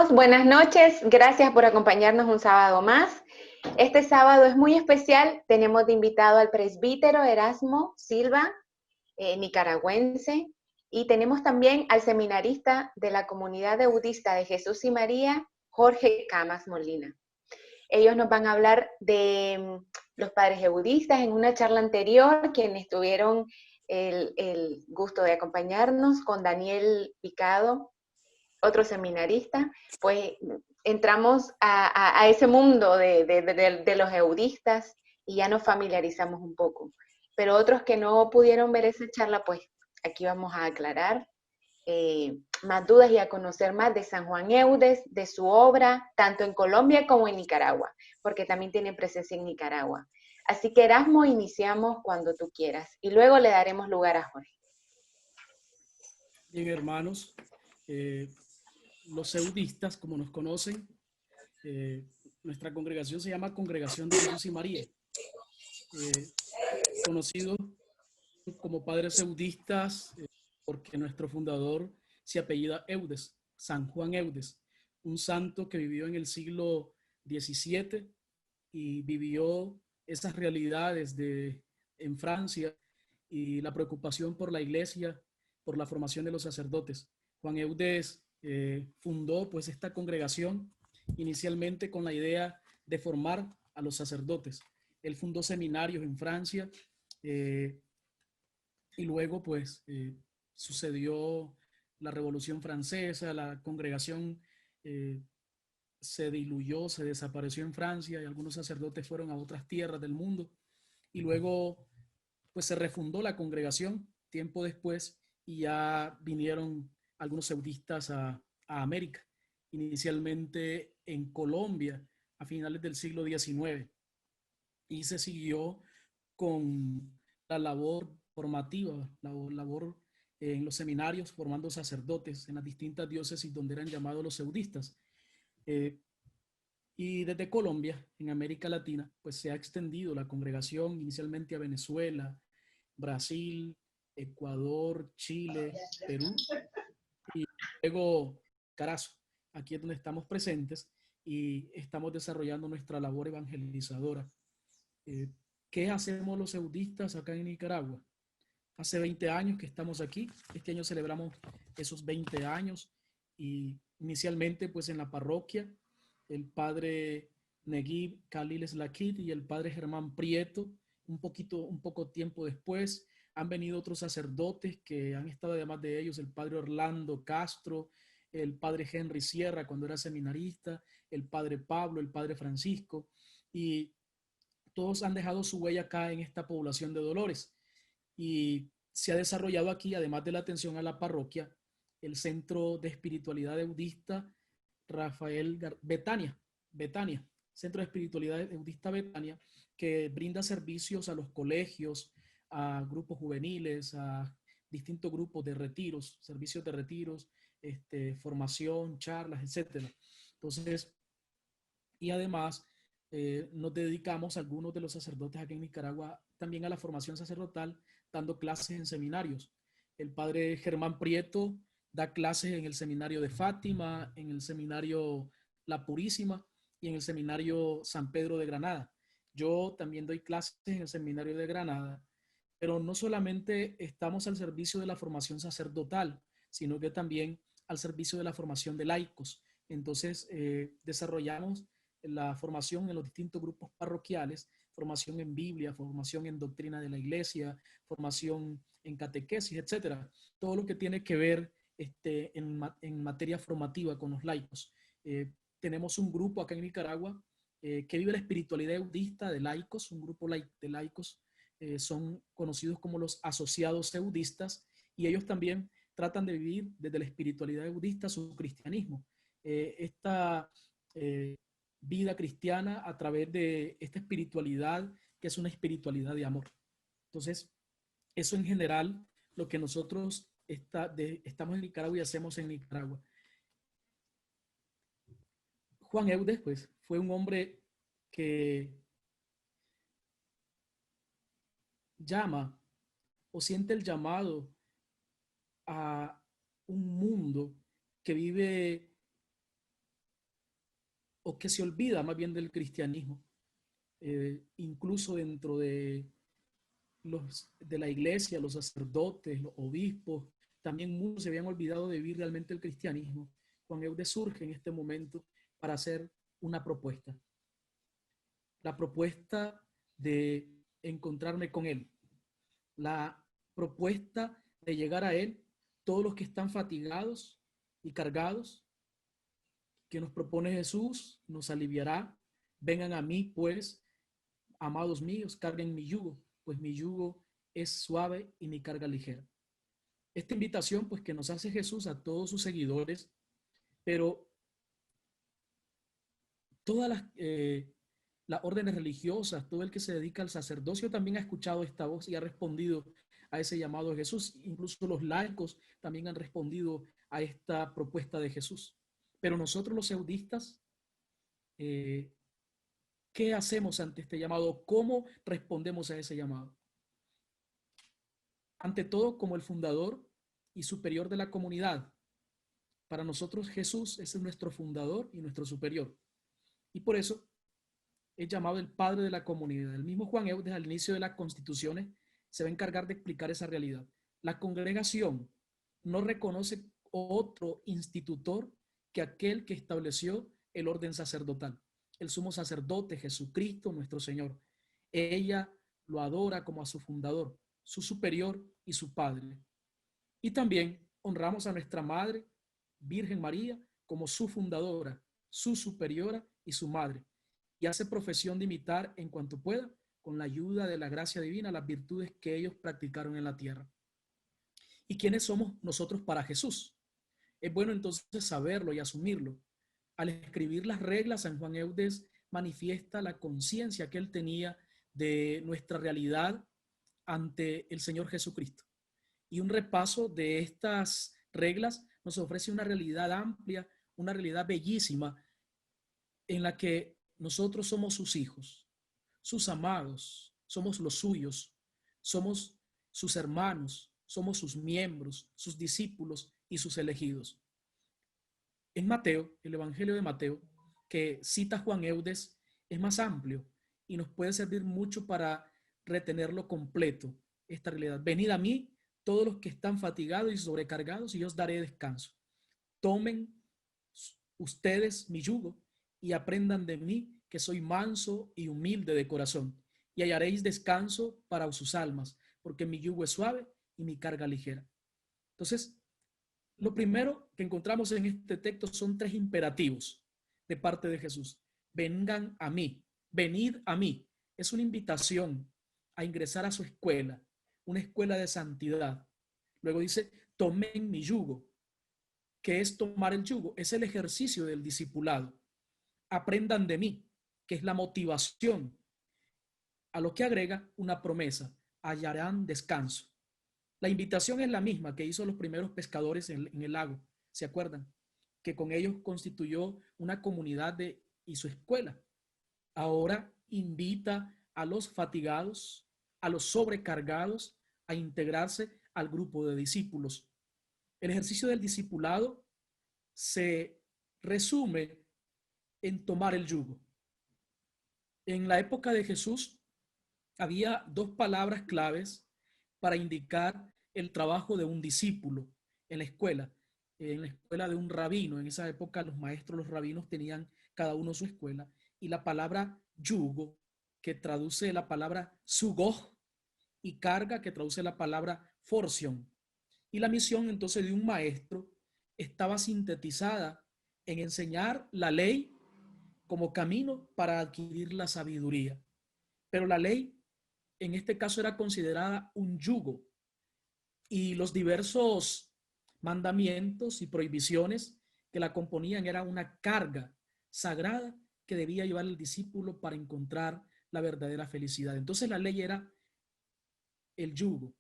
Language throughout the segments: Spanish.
todos, buenas noches. Gracias por acompañarnos un sábado más. Este sábado es muy especial. Tenemos de invitado al presbítero Erasmo Silva, nicaragüense, y tenemos también al seminarista de la comunidad eudista de Jesús y María, Jorge Camas Molina. Ellos nos van a hablar de los padres eudistas en una charla anterior, quienes tuvieron el gusto de acompañarnos con Daniel Picado, otro seminarista, pues entramos a ese mundo de los eudistas y ya nos familiarizamos un poco. Pero otros que no pudieron ver esa charla, pues aquí vamos a aclarar más dudas y a conocer más de San Juan Eudes, de su obra, tanto en Colombia como en Nicaragua, porque también tiene presencia en Nicaragua. Así que Erasmo, iniciamos cuando tú quieras y luego le daremos lugar a Jorge. Bien, hermanos, los eudistas, como nos conocen, nuestra congregación se llama Congregación de Jesús y María, conocidos como padres eudistas, porque nuestro fundador se apellida Eudes, San Juan Eudes, un santo que vivió en el siglo XVII y vivió esas realidades en Francia y la preocupación por la iglesia, por la formación de los sacerdotes. Juan Eudes fundó pues esta congregación inicialmente con la idea de formar a los sacerdotes. Él fundó seminarios en Francia y luego pues sucedió la Revolución Francesa, la congregación se diluyó, se desapareció en Francia y algunos sacerdotes fueron a otras tierras del mundo y luego pues se refundó la congregación tiempo después y ya vinieron algunos eudistas a América, inicialmente en Colombia a finales del siglo XIX y se siguió con la labor formativa, la labor en los seminarios formando sacerdotes en las distintas diócesis donde eran llamados los eudistas. Y desde Colombia, en América Latina, pues se ha extendido la congregación inicialmente a Venezuela, Brasil, Ecuador, Chile, Perú y luego Carazo. Aquí es donde estamos presentes y estamos desarrollando nuestra labor evangelizadora. ¿Qué hacemos los eudistas acá en Nicaragua? Hace 20 años que estamos aquí. Este año celebramos esos 20 años y inicialmente pues en la parroquia el padre Neguib Khalil Slaquit y el padre Germán Prieto. Un poco tiempo después han venido otros sacerdotes que han estado además de ellos, el padre Orlando Castro, el padre Henry Sierra cuando era seminarista, el padre Pablo, el padre Francisco, y todos han dejado su huella acá en esta población de Dolores. Y se ha desarrollado aquí, además de la atención a la parroquia, el Centro de Espiritualidad Eudista Rafael Betania, Centro de Espiritualidad Eudista Betania, que brinda servicios a los colegios, a grupos juveniles, a distintos grupos de retiros, servicios de retiros, formación, charlas, etcétera. Entonces, y además nos dedicamos algunos de los sacerdotes aquí en Nicaragua también a la formación sacerdotal, dando clases en seminarios. El padre Germán Prieto da clases en el seminario de Fátima, en el seminario La Purísima y en el seminario San Pedro de Granada. Yo también doy clases en el seminario de Granada, pero no solamente estamos al servicio de la formación sacerdotal, sino que también al servicio de la formación de laicos. Entonces, desarrollamos la formación en los distintos grupos parroquiales, formación en Biblia, formación en doctrina de la iglesia, formación en catequesis, etcétera. Todo lo que tiene que ver en materia formativa con los laicos. Tenemos un grupo acá en Nicaragua que vive la espiritualidad eudista de laicos, un grupo de laicos, son conocidos como los asociados eudistas, y ellos también tratan de vivir desde la espiritualidad eudista su cristianismo. Esta vida cristiana a través de esta espiritualidad que es una espiritualidad de amor. Entonces, eso en general, lo que nosotros estamos en Nicaragua y hacemos en Nicaragua. Juan Eudes, pues, fue un hombre que llama o siente el llamado a un mundo que vive o que se olvida más bien del cristianismo. Incluso dentro de la iglesia, los sacerdotes, los obispos, también muchos se habían olvidado de vivir realmente el cristianismo. Juan Eudes surge en este momento para hacer una propuesta. La propuesta de encontrarme con Él. La propuesta de llegar a Él, todos los que están fatigados y cargados, que nos propone Jesús, nos aliviará. Vengan a mí, pues, amados míos, carguen mi yugo, pues mi yugo es suave y mi carga ligera. Esta invitación, pues, que nos hace Jesús a todos sus seguidores, pero todas las órdenes religiosas, todo el que se dedica al sacerdocio también ha escuchado esta voz y ha respondido a ese llamado de Jesús. Incluso los laicos también han respondido a esta propuesta de Jesús. Pero nosotros los eudistas, ¿qué hacemos ante este llamado? ¿Cómo respondemos a ese llamado? Ante todo, como el fundador y superior de la comunidad. Para nosotros Jesús es nuestro fundador y nuestro superior. Y por eso es llamado el padre de la comunidad. El mismo Juan Eudes, al inicio de las constituciones, se va a encargar de explicar esa realidad. La congregación no reconoce otro institutor que aquel que estableció el orden sacerdotal, el sumo sacerdote Jesucristo nuestro Señor. Ella lo adora como a su fundador, su superior y su padre. Y también honramos a nuestra Madre, Virgen María, como su fundadora, su superiora y su madre. Y hace profesión de imitar en cuanto pueda, con la ayuda de la gracia divina, las virtudes que ellos practicaron en la tierra. ¿Y quiénes somos nosotros para Jesús? Es bueno entonces saberlo y asumirlo. Al escribir las reglas, San Juan Eudes manifiesta la conciencia que él tenía de nuestra realidad ante el Señor Jesucristo. Y un repaso de estas reglas nos ofrece una realidad amplia, una realidad bellísima, en la que nosotros somos sus hijos, sus amados, somos los suyos, somos sus hermanos, somos sus miembros, sus discípulos y sus elegidos. En Mateo, el Evangelio de Mateo, que cita Juan Eudes, es más amplio y nos puede servir mucho para retenerlo completo, esta realidad. Venid a mí, todos los que están fatigados y sobrecargados, y yo os daré descanso. Tomen ustedes mi yugo y aprendan de mí, que soy manso y humilde de corazón, y hallaréis descanso para sus almas, porque mi yugo es suave y mi carga ligera. Entonces, lo primero que encontramos en este texto son 3 imperativos de parte de Jesús. Vengan a mí, venid a mí. Es una invitación a ingresar a su escuela, una escuela de santidad. Luego dice, tomen mi yugo. ¿Qué es tomar el yugo? Es el ejercicio del discipulado. Aprendan de mí, que es la motivación, a lo que agrega una promesa, hallarán descanso. La invitación es la misma que hizo los primeros pescadores en el lago, ¿se acuerdan? Que con ellos constituyó una comunidad y su escuela. Ahora invita a los fatigados, a los sobrecargados, a integrarse al grupo de discípulos. El ejercicio del discipulado se resume en tomar el yugo. En la época de Jesús había 2 palabras claves para indicar el trabajo de un discípulo en la escuela de un rabino. En esa época los maestros, los rabinos tenían cada uno su escuela, y la palabra yugo, que traduce la palabra sugoj, y carga, que traduce la palabra forción. Y la misión entonces de un maestro estaba sintetizada en enseñar la ley como camino para adquirir la sabiduría. Pero la ley en este caso era considerada un yugo, y los diversos mandamientos y prohibiciones que la componían era una carga sagrada que debía llevar el discípulo para encontrar la verdadera felicidad. Entonces la ley era el yugo,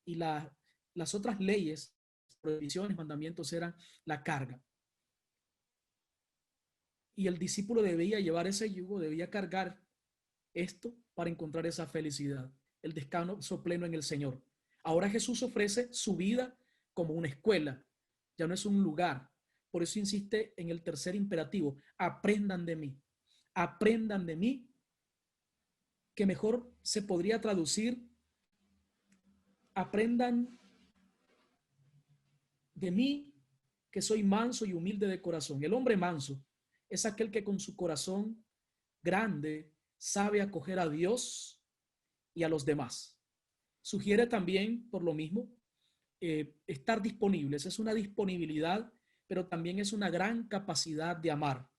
y las otras leyes, prohibiciones, mandamientos eran la carga. Y el discípulo debía llevar ese yugo, debía cargar esto para encontrar esa felicidad, el descanso pleno en el Señor. Ahora Jesús ofrece su vida como una escuela, ya no es un lugar. Por eso insiste en el tercer imperativo, aprendan de mí. aprendan de mí, que mejor se podría traducir, aprendan de mí, que soy manso y humilde de corazón. El hombre manso es aquel que con su corazón grande sabe acoger a Dios y a los demás. Sugiere también, por lo mismo, estar disponibles. Es una disponibilidad, pero también es una gran capacidad de amar.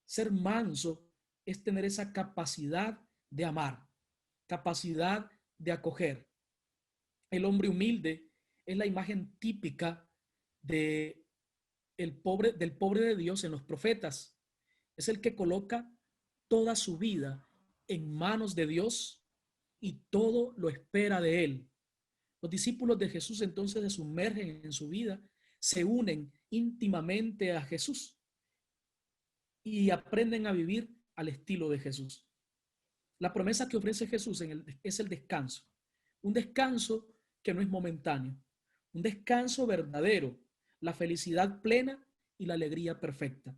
Ser manso es tener esa capacidad de amar, capacidad de acoger. El hombre humilde es la imagen típica de del pobre de Dios en los profetas. Es el que coloca toda su vida en manos de Dios y todo lo espera de él. Los discípulos de Jesús entonces se sumergen en su vida, se unen íntimamente a Jesús y aprenden a vivir al estilo de Jesús. La promesa que ofrece Jesús es el descanso, un descanso que no es momentáneo, un descanso verdadero, la felicidad plena y la alegría perfecta.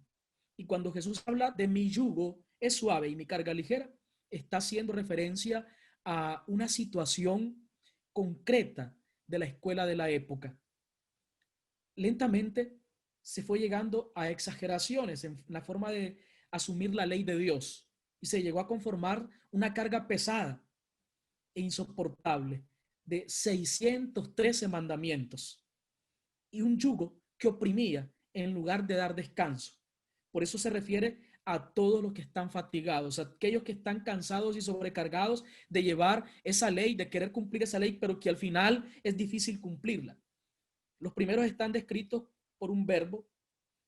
Y cuando Jesús habla de mi yugo es suave y mi carga ligera, está haciendo referencia a una situación concreta de la escuela de la época. Lentamente se fue llegando a exageraciones en la forma de asumir la ley de Dios y se llegó a conformar una carga pesada e insoportable de 613 mandamientos y un yugo que oprimía en lugar de dar descanso. Por eso se refiere a todos los que están fatigados, a aquellos que están cansados y sobrecargados de llevar esa ley, de querer cumplir esa ley, pero que al final es difícil cumplirla. Los primeros están descritos por un verbo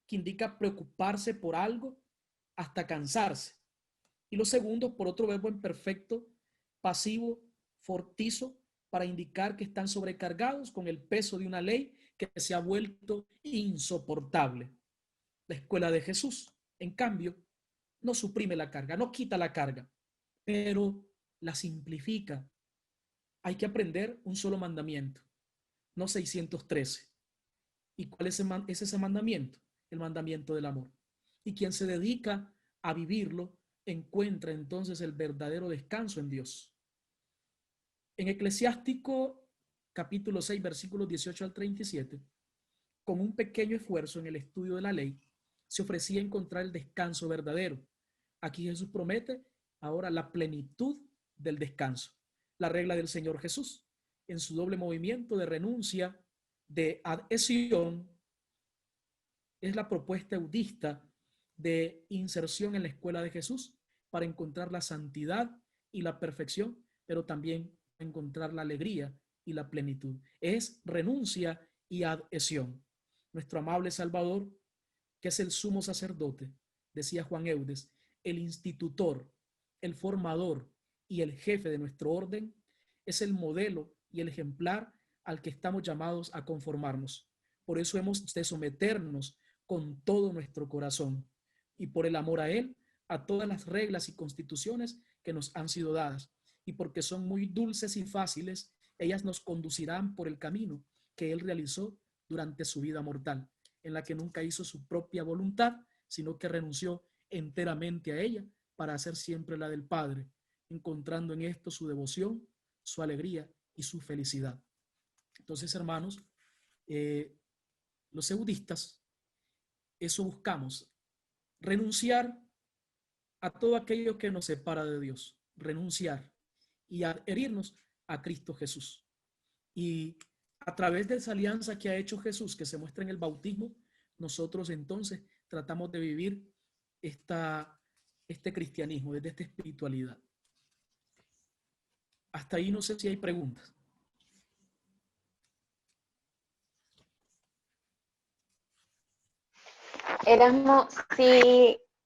que indica preocuparse por algo hasta cansarse. Y los segundos por otro verbo imperfecto, pasivo, fortizo, para indicar que están sobrecargados con el peso de una ley que se ha vuelto insoportable. La escuela de Jesús, en cambio, no suprime la carga, no quita la carga, pero la simplifica. Hay que aprender un solo mandamiento, no 613. ¿Y cuál es ese mandamiento? El mandamiento del amor. Y quien se dedica a vivirlo encuentra entonces el verdadero descanso en Dios. En Eclesiástico capítulo 6 versículos 18 al 37, con un pequeño esfuerzo en el estudio de la ley, se ofrecía encontrar el descanso verdadero. Aquí Jesús promete ahora la plenitud del descanso. La regla del Señor Jesús, en su doble movimiento de renuncia, de adhesión, es la propuesta eudista de inserción en la escuela de Jesús para encontrar la santidad y la perfección, pero también encontrar la alegría y la plenitud. Es renuncia y adhesión. Nuestro amable Salvador, que es el sumo sacerdote, decía Juan Eudes, el institutor, el formador y el jefe de nuestro orden, es el modelo y el ejemplar al que estamos llamados a conformarnos. Por eso hemos de someternos con todo nuestro corazón y por el amor a Él, a todas las reglas y constituciones que nos han sido dadas. Y porque son muy dulces y fáciles, ellas nos conducirán por el camino que Él realizó durante su vida mortal, en la que nunca hizo su propia voluntad, sino que renunció enteramente a ella para hacer siempre la del Padre, encontrando en esto su devoción, su alegría y su felicidad. Entonces, hermanos, los eudistas, eso buscamos, renunciar a todo aquello que nos separa de Dios, renunciar y adherirnos a Cristo Jesús. Y a través de esa alianza que ha hecho Jesús, que se muestra en el bautismo, nosotros entonces tratamos de vivir este cristianismo, desde esta espiritualidad. Hasta ahí no sé si hay preguntas. Erasmo,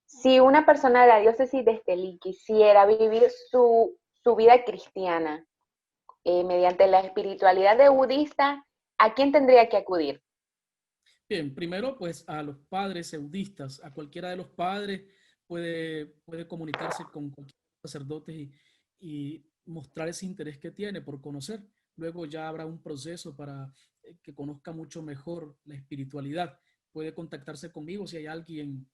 si una persona de la diócesis de Estelí quisiera vivir su vida cristiana mediante la espiritualidad de budista, ¿a quién tendría que acudir? Bien, primero pues a los padres eudistas, a cualquiera de los padres puede comunicarse con cualquier sacerdote y mostrar ese interés que tiene por conocer. Luego ya habrá un proceso para que conozca mucho mejor la espiritualidad. Puede contactarse conmigo si hay alguien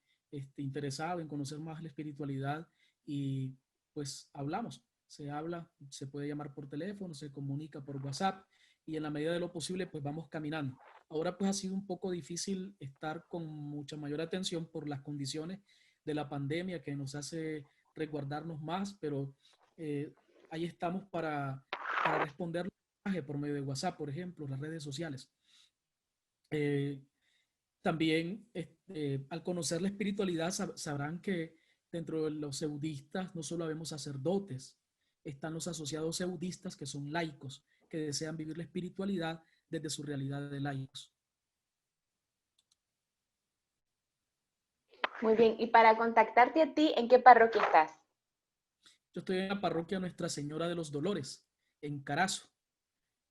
interesado en conocer más la espiritualidad y pues hablamos. Se habla, se puede llamar por teléfono, se comunica por WhatsApp y en la medida de lo posible pues vamos caminando. Ahora pues ha sido un poco difícil estar con mucha mayor atención por las condiciones de la pandemia que nos hace resguardarnos más, pero ahí estamos para responder los mensajes por medio de WhatsApp, por ejemplo, las redes sociales. Eh, También, al conocer la espiritualidad, sabrán que dentro de los eudistas no solo vemos sacerdotes, están los asociados eudistas que son laicos, que desean vivir la espiritualidad desde su realidad de laicos. Muy bien, y para contactarte a ti, ¿en qué parroquia estás? Yo estoy en la parroquia Nuestra Señora de los Dolores, en Carazo.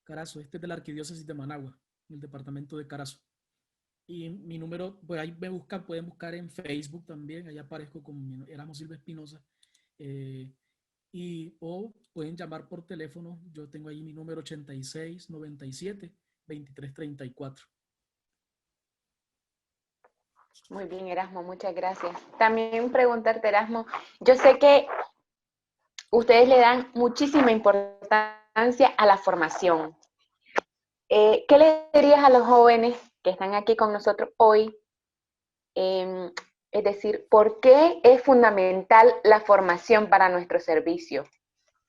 Carazo, este es de la Arquidiócesis de Managua, en el departamento de Carazo. Y mi número, pues ahí me buscan, pueden buscar en Facebook también, ahí aparezco como Erasmo Silva Espinosa. O pueden llamar por teléfono, yo tengo ahí mi número 86 97 23 34. Muy bien, Erasmo, muchas gracias. También preguntarte, Erasmo, yo sé que ustedes le dan muchísima importancia a la formación. ¿Qué le dirías a los jóvenes que están aquí con nosotros hoy? Es decir, ¿por qué es fundamental la formación para nuestro servicio?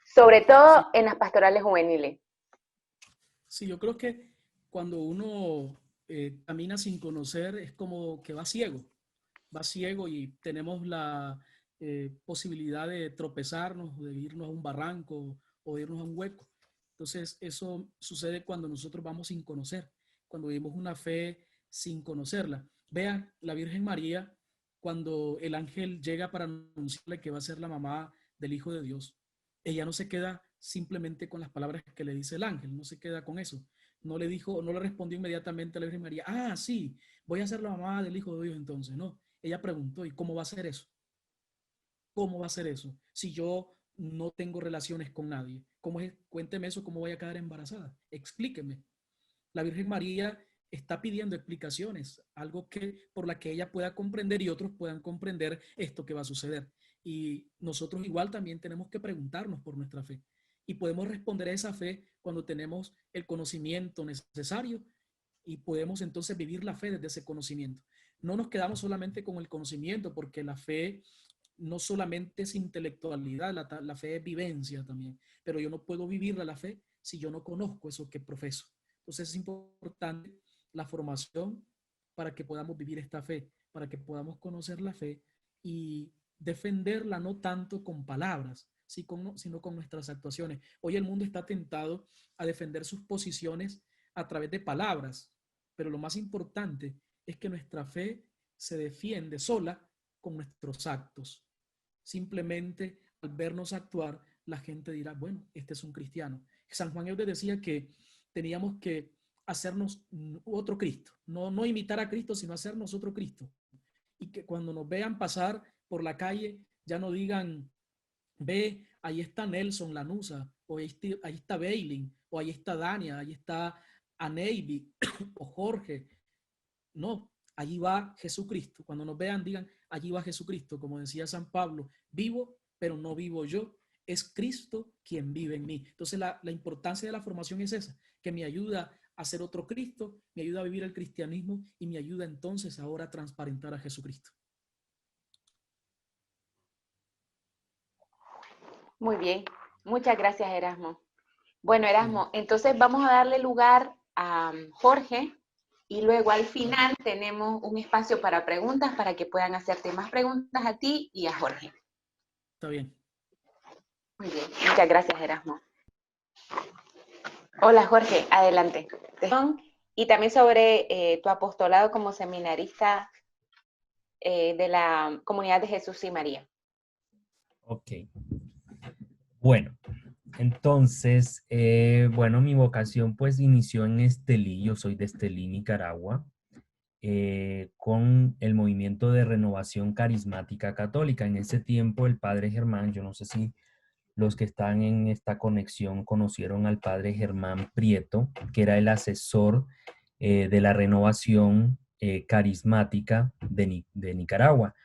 Sobre todo en las pastorales juveniles. Sí, yo creo que cuando uno camina sin conocer es como que va ciego y tenemos la posibilidad de tropezarnos, de irnos a un barranco o de irnos a un hueco. Entonces, eso sucede cuando nosotros vamos sin conocer, cuando vivimos una fe sin conocerla. Vean, la Virgen María, cuando el ángel llega para anunciarle que va a ser la mamá del Hijo de Dios, ella no se queda simplemente con las palabras que le dice el ángel, no se queda con eso. No le dijo, no le respondió inmediatamente a la Virgen María, ah, sí, voy a ser la mamá del Hijo de Dios entonces. No, ella preguntó, ¿y cómo va a ser eso? ¿Cómo va a ser eso? Si yo no tengo relaciones con nadie, ¿cómo es? Cuénteme eso, ¿cómo voy a quedar embarazada? Explíqueme. La Virgen María está pidiendo explicaciones, algo que por la que ella pueda comprender y otros puedan comprender esto que va a suceder. Y nosotros igual también tenemos que preguntarnos por nuestra fe. Y podemos responder a esa fe cuando tenemos el conocimiento necesario y podemos entonces vivir la fe desde ese conocimiento. No nos quedamos solamente con el conocimiento, porque la fe no solamente es intelectualidad, la fe es vivencia también, pero yo no puedo vivir la fe si yo no conozco eso que profeso. Entonces es importante la formación para que podamos vivir esta fe, para que podamos conocer la fe y defenderla no tanto con palabras, sino con nuestras actuaciones. Hoy el mundo está tentado a defender sus posiciones a través de palabras, pero lo más importante es que nuestra fe se defiende sola con nuestros actos. Simplemente al vernos actuar, la gente dirá, bueno, este es un cristiano. San Juan Eudes decía que teníamos que hacernos otro Cristo, no imitar a Cristo, sino hacernos otro Cristo. Y que cuando nos vean pasar por la calle, ya no digan, ve, ahí está Nelson Lanusa, o ahí está Bailin, o ahí está Dania, ahí está Aneibi, o Jorge. No, allí va Jesucristo. Cuando nos vean, digan, allí va Jesucristo, como decía San Pablo, vivo, pero no vivo yo, es Cristo quien vive en mí. Entonces la importancia de la formación es esa, que me ayuda a ser otro Cristo, me ayuda a vivir el cristianismo y me ayuda entonces ahora a transparentar a Jesucristo. Muy bien, muchas gracias, Erasmo. Bueno, Erasmo, Bien. entonces vamos a darle lugar a Jorge y luego al final tenemos un espacio para preguntas para que puedan hacerte más preguntas a ti y a Jorge. Está bien. Muy bien, muchas gracias, Erasmo. Hola, Jorge, adelante. Y también sobre tu apostolado como seminarista de la Comunidad de Jesús y María. Ok. Bueno, entonces, bueno, mi vocación pues inició en Estelí, yo soy de Estelí, Nicaragua, con el movimiento de renovación carismática católica. En ese tiempo el padre Germán, yo no sé si los que están en esta conexión conocieron al padre Germán Prieto, que era el asesor de la renovación carismática de Nicaragua.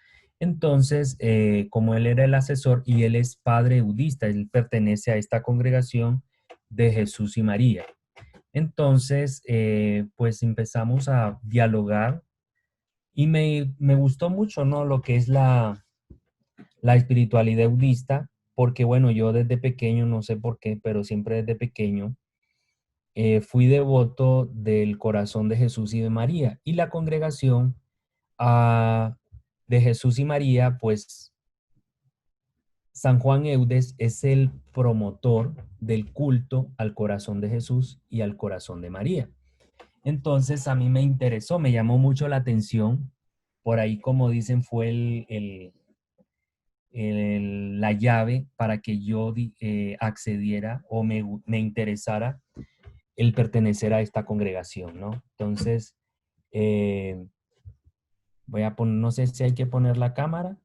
Entonces, como él era el asesor y él es padre eudista, él pertenece a esta congregación de Jesús y María. Entonces, pues empezamos a dialogar y me gustó mucho, ¿no? Lo que es la espiritualidad eudista, porque bueno, yo desde pequeño, no sé por qué, pero siempre desde pequeño, fui devoto del corazón de Jesús y de María. Y la congregación de Jesús y María, pues San Juan Eudes es el promotor del culto al corazón de Jesús y al corazón de María. Entonces a mí me interesó, me llamó mucho la atención. Por ahí, como dicen, fue la llave para que yo accediera o me interesara el pertenecer a esta congregación, ¿no? Entonces, voy a poner, no sé si hay que poner la cámara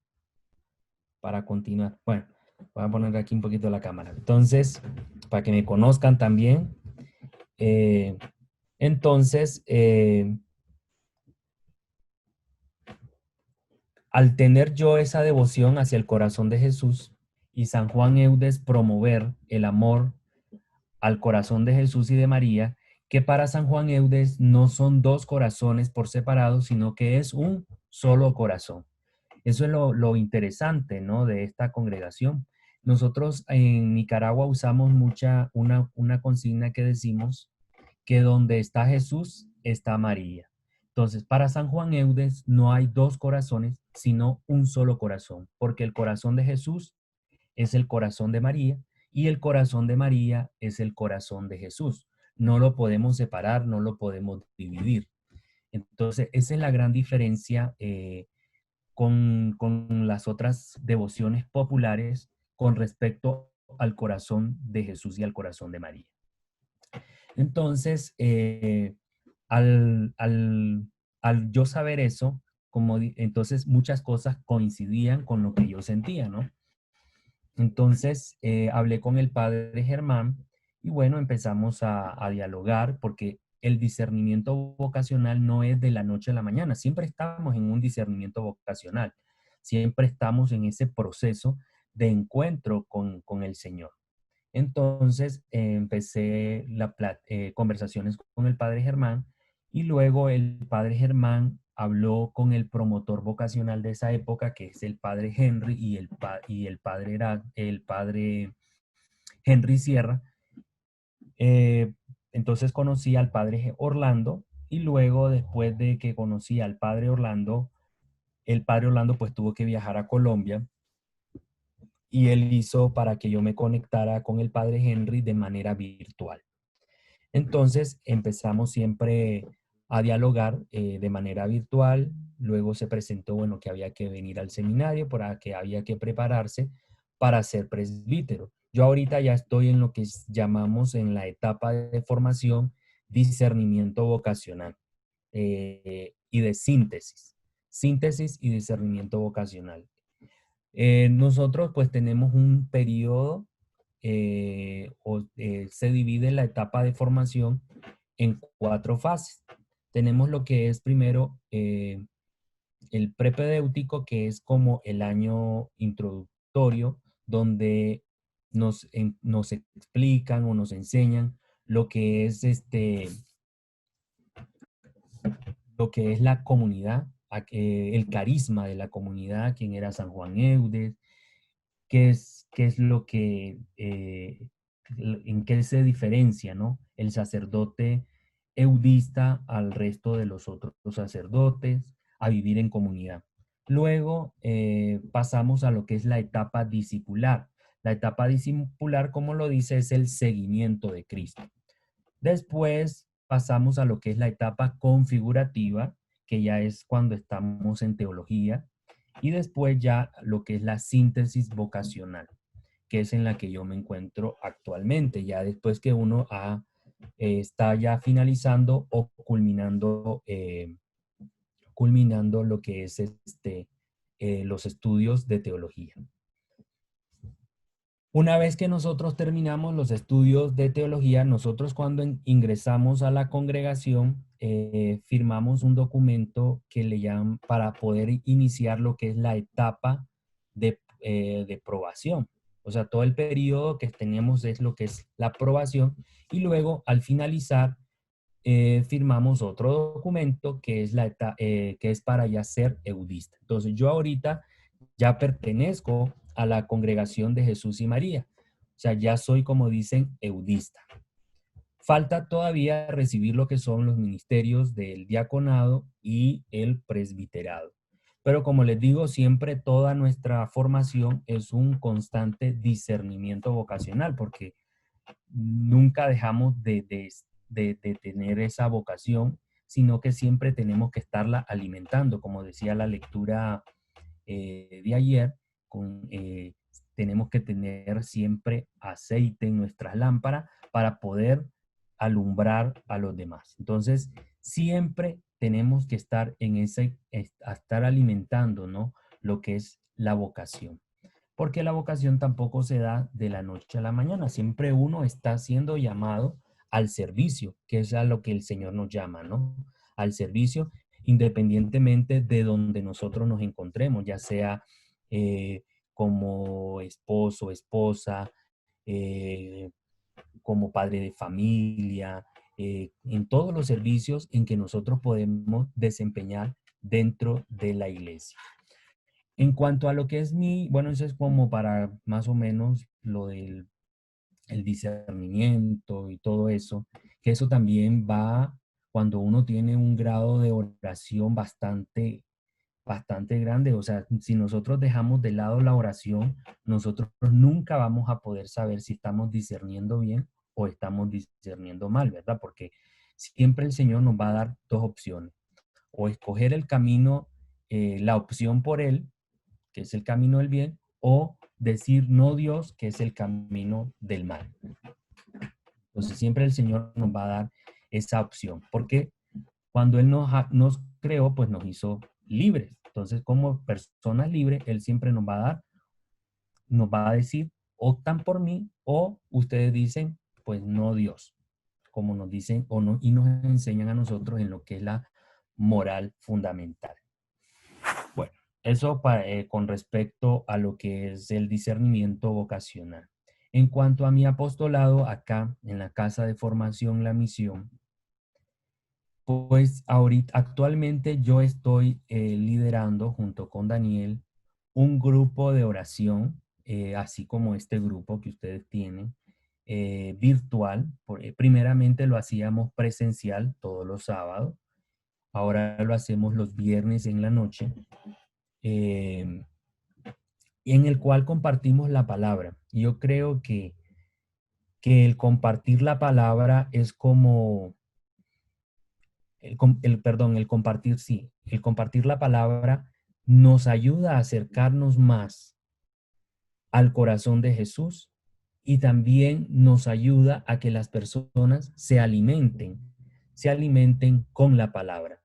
para continuar. Bueno, voy a poner aquí un poquito la cámara. Entonces, para que me conozcan también. Entonces, al tener yo esa devoción hacia el corazón de Jesús y San Juan Eudes promover el amor al corazón de Jesús y de María, que para San Juan Eudes no son dos corazones por separado, sino que es un solo corazón. Eso es lo interesante, ¿no? De esta congregación. Nosotros en Nicaragua usamos una consigna que decimos que donde está Jesús está María. Entonces, para San Juan Eudes no hay dos corazones, sino un solo corazón, porque el corazón de Jesús es el corazón de María y el corazón de María es el corazón de Jesús. No lo podemos separar, no lo podemos dividir. Entonces, esa es la gran diferencia con las otras devociones populares con respecto al corazón de Jesús y al corazón de María. Entonces, al yo saber eso, entonces muchas cosas coincidían con lo que yo sentía, ¿no? Entonces, hablé con el padre Germán y bueno, empezamos a dialogar porque el discernimiento vocacional no es de la noche a la mañana. Siempre estamos en un discernimiento vocacional. Siempre estamos en ese proceso de encuentro con el Señor. Entonces, empecé conversaciones con el padre Germán y luego el padre Germán habló con el promotor vocacional de esa época, que es el padre Henry y el padre Henry Sierra. Entonces conocí al padre Orlando y luego después de que conocí al padre Orlando, el padre Orlando pues tuvo que viajar a Colombia y él hizo para que yo me conectara con el padre Henry de manera virtual. Entonces empezamos siempre a dialogar de manera virtual. Luego se presentó, bueno, que había que venir al seminario, para que había que prepararse para ser presbítero. Yo ahorita ya estoy en lo que llamamos en la etapa de formación, discernimiento vocacional y de síntesis y discernimiento vocacional. Nosotros pues tenemos un periodo se divide la etapa de formación en 4 fases. Tenemos lo que es primero el prepedéutico, que es como el año introductorio, donde nos explican o nos enseñan lo que es lo que es la comunidad, el carisma de la comunidad, quién era San Juan Eudes, qué es lo que, en qué se diferencia, ¿no? El sacerdote eudista al resto de los otros sacerdotes, a vivir en comunidad. Luego pasamos a lo que es la etapa discipular. La etapa discipular, como lo dice, es el seguimiento de Cristo. Después pasamos a lo que es la etapa configurativa, que ya es cuando estamos en teología, y después ya lo que es la síntesis vocacional, que es en la que yo me encuentro actualmente, ya después que uno está ya finalizando o culminando lo que es los estudios de teología. Una vez que nosotros terminamos los estudios de teología, nosotros cuando ingresamos a la congregación, firmamos un documento que le llaman para poder iniciar lo que es la etapa de probación. O sea, todo el periodo que tenemos es lo que es la aprobación y luego al finalizar firmamos otro documento que es, que es para ya ser eudista. Entonces yo ahorita ya pertenezco a la congregación de Jesús y María. O sea, ya soy, como dicen, eudista. Falta todavía recibir lo que son los ministerios del diaconado y el presbiterado. Pero como les digo, siempre toda nuestra formación es un constante discernimiento vocacional, porque nunca dejamos de tener esa vocación, sino que siempre tenemos que estarla alimentando. Como decía la lectura de ayer, tenemos que tener siempre aceite en nuestras lámparas para poder alumbrar a los demás. Entonces, siempre tenemos que estar estar alimentando, ¿no? Lo que es la vocación. Porque la vocación tampoco se da de la noche a la mañana. Siempre uno está siendo llamado al servicio, que es a lo que el Señor nos llama, ¿no? Al servicio, independientemente de donde nosotros nos encontremos, ya sea como esposo, esposa, eh, como padre de familia, en todos los servicios en que nosotros podemos desempeñar dentro de la iglesia. En cuanto a lo que es bueno, eso es como para más o menos lo del el discernimiento y todo eso, que eso también va cuando uno tiene un grado de oración bastante grande. O sea, si nosotros dejamos de lado la oración, nosotros nunca vamos a poder saber si estamos discerniendo bien o estamos discerniendo mal, ¿verdad? Porque siempre el Señor nos va a dar dos opciones: o escoger el camino, la opción por Él, que es el camino del bien, o decir no Dios, que es el camino del mal. Entonces siempre el Señor nos va a dar esa opción, porque cuando Él nos creó, pues nos hizo libres. Entonces, como personas libres, Él siempre nos va a decir, optan por mí, o ustedes dicen, pues no Dios, como nos dicen, o no, y nos enseñan a nosotros en lo que es la moral fundamental. Bueno, eso con respecto a lo que es el discernimiento vocacional. En cuanto a mi apostolado acá en la Casa de Formación La Misión, pues actualmente yo estoy liderando junto con Daniel un grupo de oración, así como este grupo que ustedes tienen, virtual. Primeramente lo hacíamos presencial todos los sábados, ahora lo hacemos los viernes en la noche. En el cual compartimos la palabra. Yo creo que el compartir la palabra es como, el compartir la palabra nos ayuda a acercarnos más al corazón de Jesús y también nos ayuda a que las personas se alimenten con la palabra.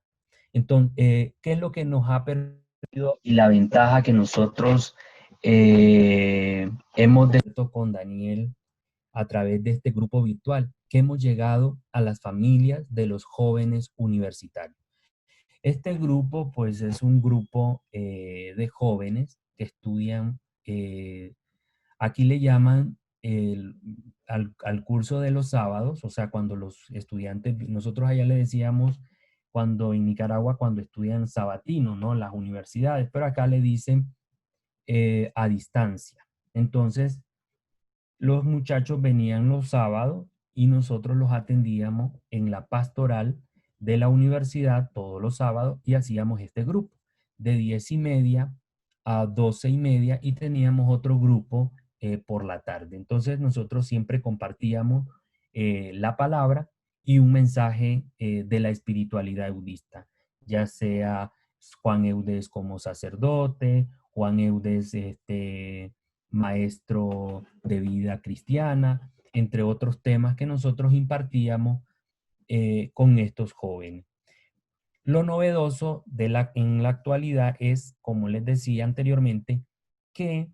Entonces, ¿qué es lo que nos ha permitido y la ventaja que nosotros hemos descubierto con Daniel a través de este grupo virtual? Que hemos llegado a las familias de los jóvenes universitarios. Este grupo, pues, es un grupo de jóvenes que estudian, aquí le llaman al curso de los sábados. O sea, cuando los estudiantes, nosotros allá le decíamos, cuando en Nicaragua, cuando estudian sabatino, ¿no? Las universidades, pero acá le dicen a distancia. Entonces, los muchachos venían los sábados y nosotros los atendíamos en la pastoral de la universidad todos los sábados y hacíamos este grupo de 10:30 a 12:30 y teníamos otro grupo por la tarde. Entonces nosotros siempre compartíamos la palabra y un mensaje de la espiritualidad eudista, ya sea Juan Eudes como sacerdote, Juan Eudes maestro de vida cristiana, entre otros temas que nosotros impartíamos con estos jóvenes. Lo novedoso en la actualidad es, como les decía anteriormente, que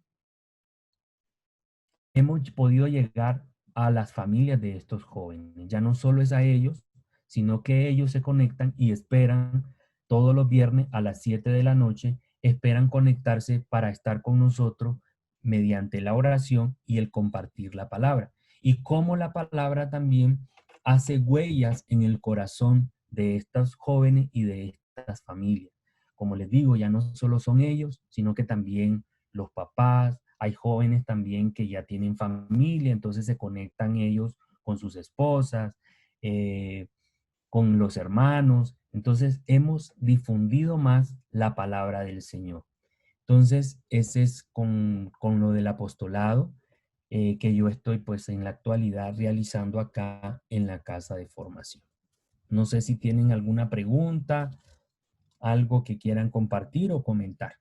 hemos podido llegar a las familias de estos jóvenes. Ya no solo es a ellos, sino que ellos se conectan y esperan todos los viernes a las 7 de la noche, esperan conectarse para estar con nosotros mediante la oración y el compartir la palabra. Y cómo la palabra también hace huellas en el corazón de estos jóvenes y de estas familias. Como les digo, ya no solo son ellos, sino que también los papás, hay jóvenes también que ya tienen familia, entonces se conectan ellos con sus esposas, con los hermanos. Entonces hemos difundido más la palabra del Señor. Entonces, ese es con lo del apostolado que yo estoy pues en la actualidad realizando acá en la casa de formación. No sé si tienen alguna pregunta, algo que quieran compartir o comentar.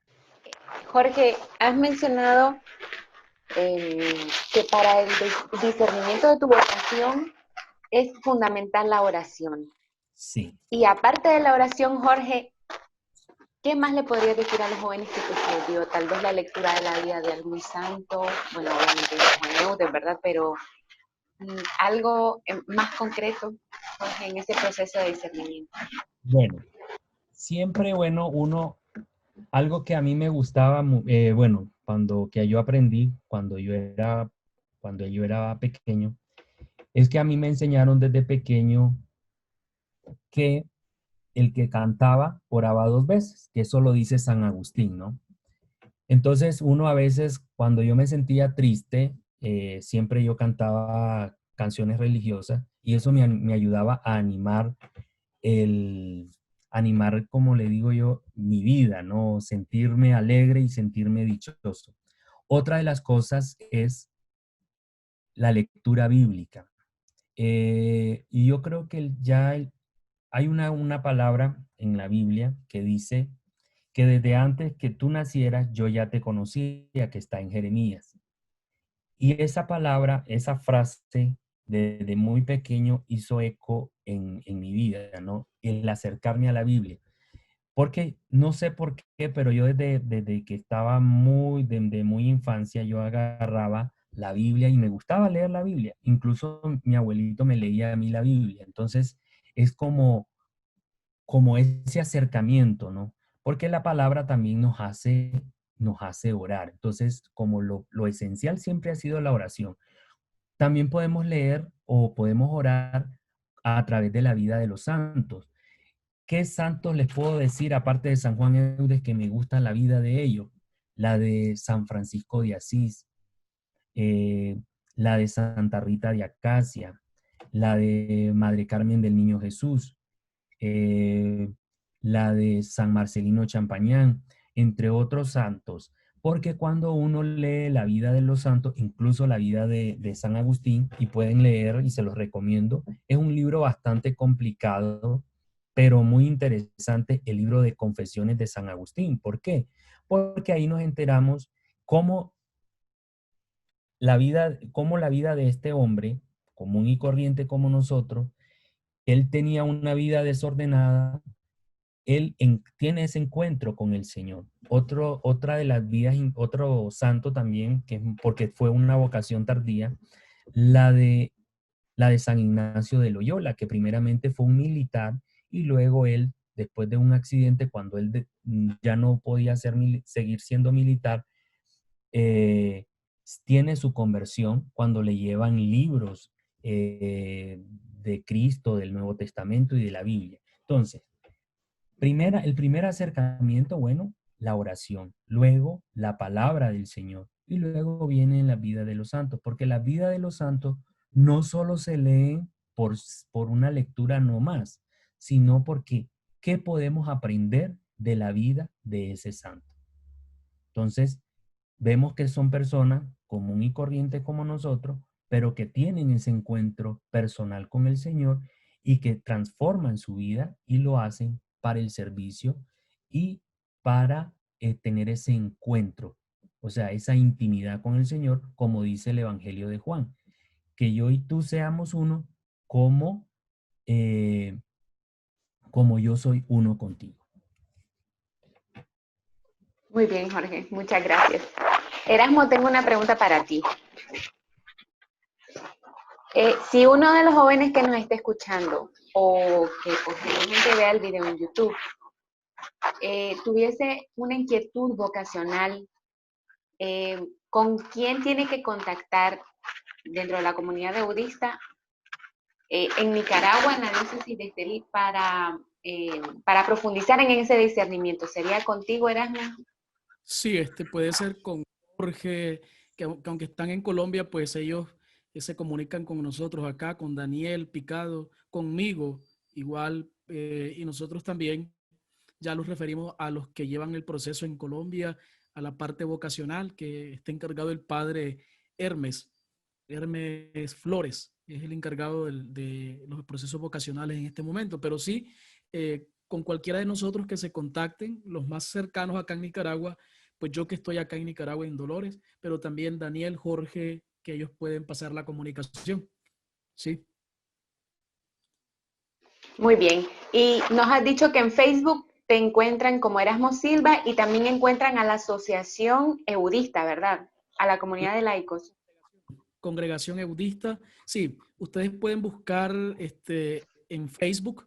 Jorge, has mencionado que para el discernimiento de tu vocación es fundamental la oración. Sí. Y aparte de la oración, Jorge, ¿qué más le podrías decir a los jóvenes que te sirvió? Tal vez la lectura de la vida de algún santo, bueno, obviamente de Juan Eudes, ¿verdad? Pero algo más concreto, Jorge, en ese proceso de discernimiento. Bueno, siempre, algo que a mí me gustaba, que yo aprendí cuando yo era pequeño, es que a mí me enseñaron desde pequeño que el que cantaba oraba 2 veces, que eso lo dice San Agustín, ¿no? Entonces uno a veces, cuando yo me sentía triste, siempre yo cantaba canciones religiosas y eso me ayudaba a animar, como le digo yo, mi vida, ¿no? Sentirme alegre y sentirme dichoso. Otra de las cosas es la lectura bíblica. Y yo creo que hay una palabra en la Biblia que dice que desde antes que tú nacieras yo ya te conocía, que está en Jeremías. Y esa palabra, esa frase, desde muy pequeño hizo eco en mi vida, ¿no? El acercarme a la Biblia. Porque no sé por qué, pero yo desde que estaba de muy infancia, yo agarraba la Biblia y me gustaba leer la Biblia. Incluso mi abuelito me leía a mí la Biblia. Entonces, es como ese acercamiento, ¿no? Porque la palabra también nos hace orar. Entonces, como lo esencial siempre ha sido la oración. También podemos leer o podemos orar a través de la vida de los santos. ¿Qué santos les puedo decir, aparte de San Juan Eudes, que me gusta la vida de ellos? La de San Francisco de Asís, eh, la de Santa Rita de Acacia, la de Madre Carmen del Niño Jesús, eh, la de San Marcelino Champañán, entre otros santos. Porque cuando uno lee la vida de los santos, incluso la vida de San Agustín, y pueden leer, y se los recomiendo, es un libro bastante complicado, pero muy interesante, el libro de Confesiones de San Agustín. ¿Por qué? Porque ahí nos enteramos cómo la vida de este hombre, común y corriente como nosotros, él tenía una vida desordenada, tiene ese encuentro con el Señor. Otra de las vidas, otro santo también, porque fue una vocación tardía, la de, la de San Ignacio de Loyola, que primeramente fue un militar y luego él, después de un accidente, cuando él ya no podía seguir siendo militar, eh, tiene su conversión cuando le llevan libros de Cristo, del Nuevo Testamento y de la Biblia. Entonces, el primer acercamiento, bueno, la oración, luego la palabra del Señor y luego viene la vida de los santos, porque la vida de los santos no solo se leen por una lectura no más, sino porque ¿qué podemos aprender de la vida de ese santo? Entonces, vemos que son personas común y corriente como nosotros, pero que tienen ese encuentro personal con el Señor y que transforman su vida y lo hacen para el servicio y para tener ese encuentro, o sea, esa intimidad con el Señor, como dice el Evangelio de Juan, que yo y tú seamos uno como, como yo soy uno contigo. Muy bien, Jorge, muchas gracias. Erasmo, tengo una pregunta para ti. Si uno de los jóvenes que nos esté escuchando o que posiblemente vea el video en YouTube tuviese una inquietud vocacional, ¿con quién tiene que contactar dentro de la comunidad budista en Nicaragua, en la diócesis de Estelí, para profundizar en ese discernimiento? ¿Sería contigo, Erasmo? Sí, puede ser con Jorge, que aunque están en Colombia, pues ellos se comunican con nosotros acá, con Daniel Picado, conmigo igual, y nosotros también ya los referimos a los que llevan el proceso en Colombia, a la parte vocacional, que está encargado el padre Hermes, Hermes Flores, es el encargado de los procesos vocacionales en este momento, pero sí, con cualquiera de nosotros que se contacten, los más cercanos acá en Nicaragua, pues yo que estoy acá en Nicaragua en Dolores, pero también Daniel, Jorge, que ellos pueden pasar la comunicación, ¿sí? Muy bien. Y nos has dicho que en Facebook te encuentran como Erasmo Silva y también encuentran a la Asociación Eudista, ¿verdad? A la comunidad de laicos. Congregación Eudista, sí, ustedes pueden buscar en Facebook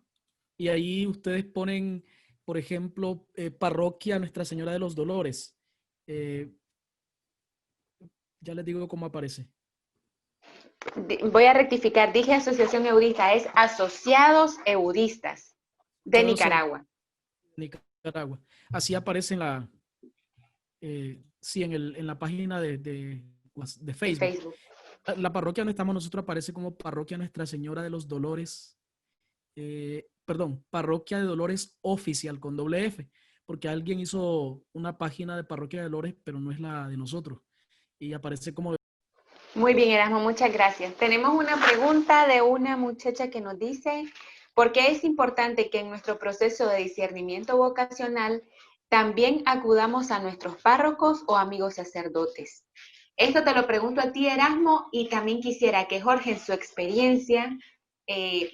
y ahí ustedes ponen, por ejemplo, Parroquia Nuestra Señora de los Dolores. Eh, ya les digo cómo aparece. Voy a rectificar, dije Asociación Eudista, es Asociados Eudistas de Asociados Nicaragua. Nicaragua. Así aparece sí, en la página de De Facebook. Facebook. La parroquia donde estamos nosotros aparece como Parroquia Nuestra Señora de los Dolores. Perdón, Parroquia de Dolores Oficial con doble F, porque alguien hizo una página de Parroquia de Dolores, pero no es la de nosotros. Y aparece como... Muy bien, Erasmo, muchas gracias. Tenemos una pregunta de una muchacha que nos dice, ¿por qué es importante que en nuestro proceso de discernimiento vocacional también acudamos a nuestros párrocos o amigos sacerdotes? Esto te lo pregunto a ti, Erasmo, y también quisiera que Jorge, en su experiencia,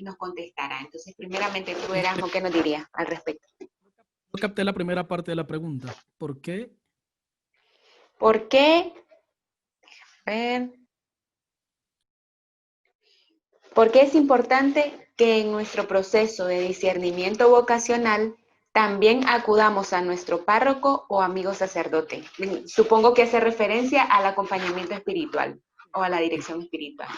nos contestara. Entonces, primeramente tú, Erasmo, ¿qué nos dirías al respecto? No capté la primera parte de la pregunta. ¿Por qué? ¿Por qué? A ver, ¿por qué es importante que en nuestro proceso de discernimiento vocacional también acudamos a nuestro párroco o amigo sacerdote? Supongo que hace referencia al acompañamiento espiritual o a la dirección espiritual.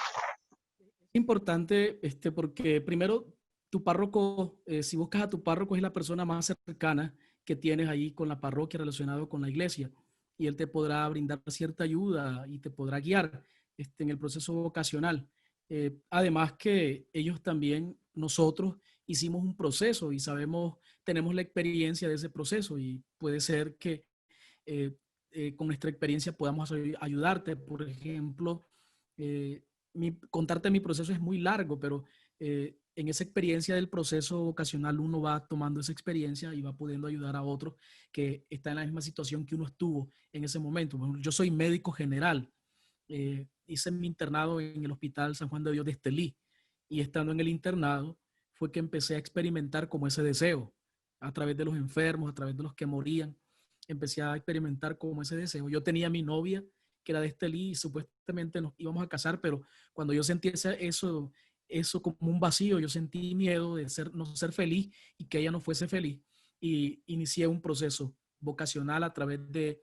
Es importante porque primero tu párroco, si buscas a tu párroco, es la persona más cercana que tienes ahí con la parroquia relacionado con la iglesia y él te podrá brindar cierta ayuda y te podrá guiar en el proceso vocacional. Además que ellos también, nosotros hicimos un proceso y sabemos, tenemos la experiencia de ese proceso y puede ser que eh, con nuestra experiencia podamos ayudarte. Por ejemplo, contarte mi proceso es muy largo, pero en esa experiencia del proceso vocacional uno va tomando esa experiencia y va pudiendo ayudar a otros que están en la misma situación que uno estuvo en ese momento. Bueno, yo soy médico general, hice mi internado en el Hospital San Juan de Dios de Estelí y estando en el internado fue que empecé a experimentar como ese deseo a través de los enfermos, a través de los que morían, empecé a experimentar como ese deseo. Yo tenía a mi novia que era de Estelí y supuestamente nos íbamos a casar, pero cuando yo sentí eso como un vacío, yo sentí miedo de no ser feliz y que ella no fuese feliz y inicié un proceso vocacional a través de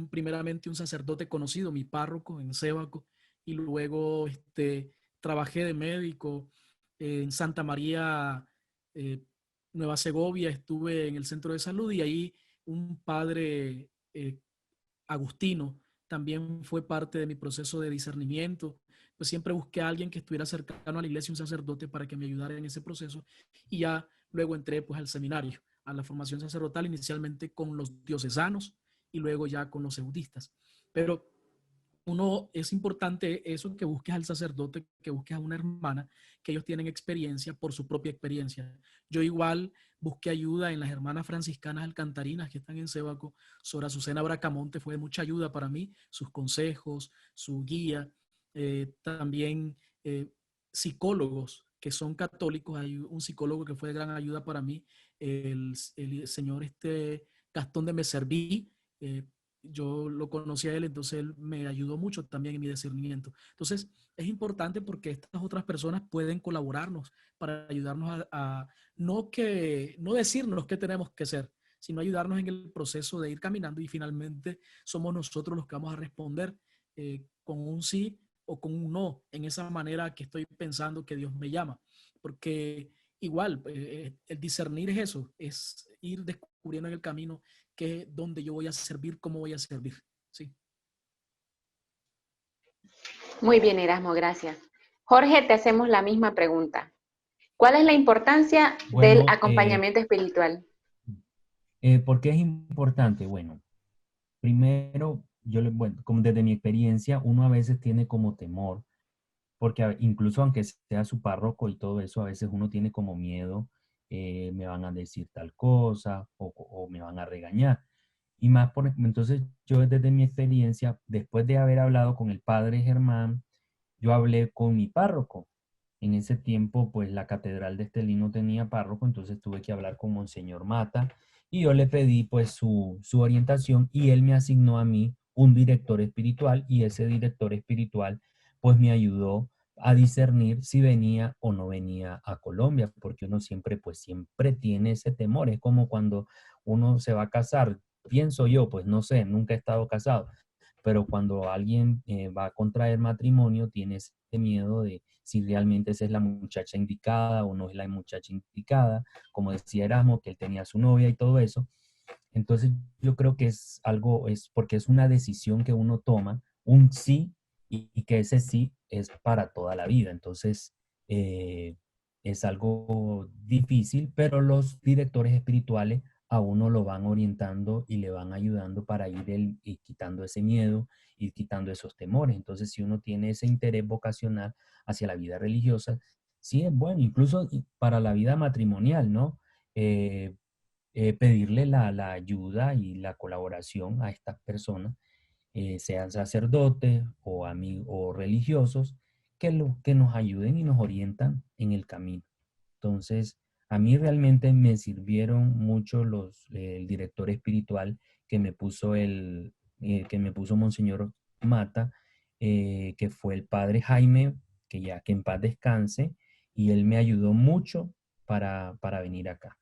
primeramente un sacerdote conocido, mi párroco en Sébaco, y luego trabajé de médico en Santa María, eh, Nueva Segovia, estuve en el centro de salud y ahí un padre agustino también fue parte de mi proceso de discernimiento. Pues siempre busqué a alguien que estuviera cercano a la iglesia, un sacerdote, para que me ayudara en ese proceso. Y ya luego entré pues al seminario, a la formación sacerdotal, inicialmente con los diocesanos y luego ya con los eudistas. Pero es importante eso, que busques al sacerdote, que busques a una hermana, que ellos tienen experiencia por su propia experiencia. Yo igual busqué ayuda en las hermanas franciscanas alcantarinas que están en Sébaco. Sor Azucena Bracamonte fue de mucha ayuda para mí, sus consejos, su guía. También psicólogos que son católicos. Hay un psicólogo que fue de gran ayuda para mí, el señor Gastón de Meserví, yo lo conocí a él, entonces él me ayudó mucho también en mi discernimiento. Entonces, es importante porque estas otras personas pueden colaborarnos para ayudarnos no decirnos qué tenemos que hacer, sino ayudarnos en el proceso de ir caminando y finalmente somos nosotros los que vamos a responder con un sí o con un no, en esa manera que estoy pensando que Dios me llama. Porque igual, el discernir es eso, es ir descubriendo en el camino que dónde yo voy a servir, cómo voy a servir. Sí. Muy bien, Erasmo, gracias. Jorge, te hacemos la misma pregunta. ¿Cuál es la importancia del Bueno, acompañamiento espiritual? ¿por qué es importante? Bueno, primero, bueno, como desde mi experiencia, uno a veces tiene como temor, porque incluso aunque sea su párroco y todo eso, a veces uno tiene como miedo, me van a decir tal cosa o me van a regañar. Y más por, entonces yo desde mi experiencia, después de haber hablado con el padre Germán, yo hablé con mi párroco. En ese tiempo, pues la catedral de Estelí no tenía párroco, entonces tuve que hablar con Monseñor Mata y yo le pedí pues su orientación y él me asignó a mí un director espiritual y ese director espiritual pues me ayudó a discernir si venía o no venía a Colombia, porque uno siempre pues siempre tiene ese temor, es como cuando uno se va a casar, pienso yo, pues no sé, nunca he estado casado, pero cuando alguien va a contraer matrimonio, tiene ese miedo de si realmente esa es la muchacha indicada o no es la muchacha indicada, como decía Erasmo, que él tenía su novia y todo eso. Entonces yo creo que es algo, es porque es una decisión que uno toma, un sí, y que ese sí es para toda la vida. Entonces es algo difícil, pero los directores espirituales a uno lo van orientando y le van ayudando para ir quitando ese miedo, ir quitando esos temores. Entonces, si uno tiene ese interés vocacional hacia la vida religiosa, sí es bueno, incluso para la vida matrimonial, ¿no? Eh, Pedirle la ayuda y la colaboración a estas personas, sean sacerdotes o amigos o religiosos, que nos ayuden y nos orientan en el camino. Entonces, a mí realmente me sirvieron mucho el director espiritual que me puso Monseñor Mata, que fue el padre Jaime, que en paz descanse, y él me ayudó mucho para venir acá.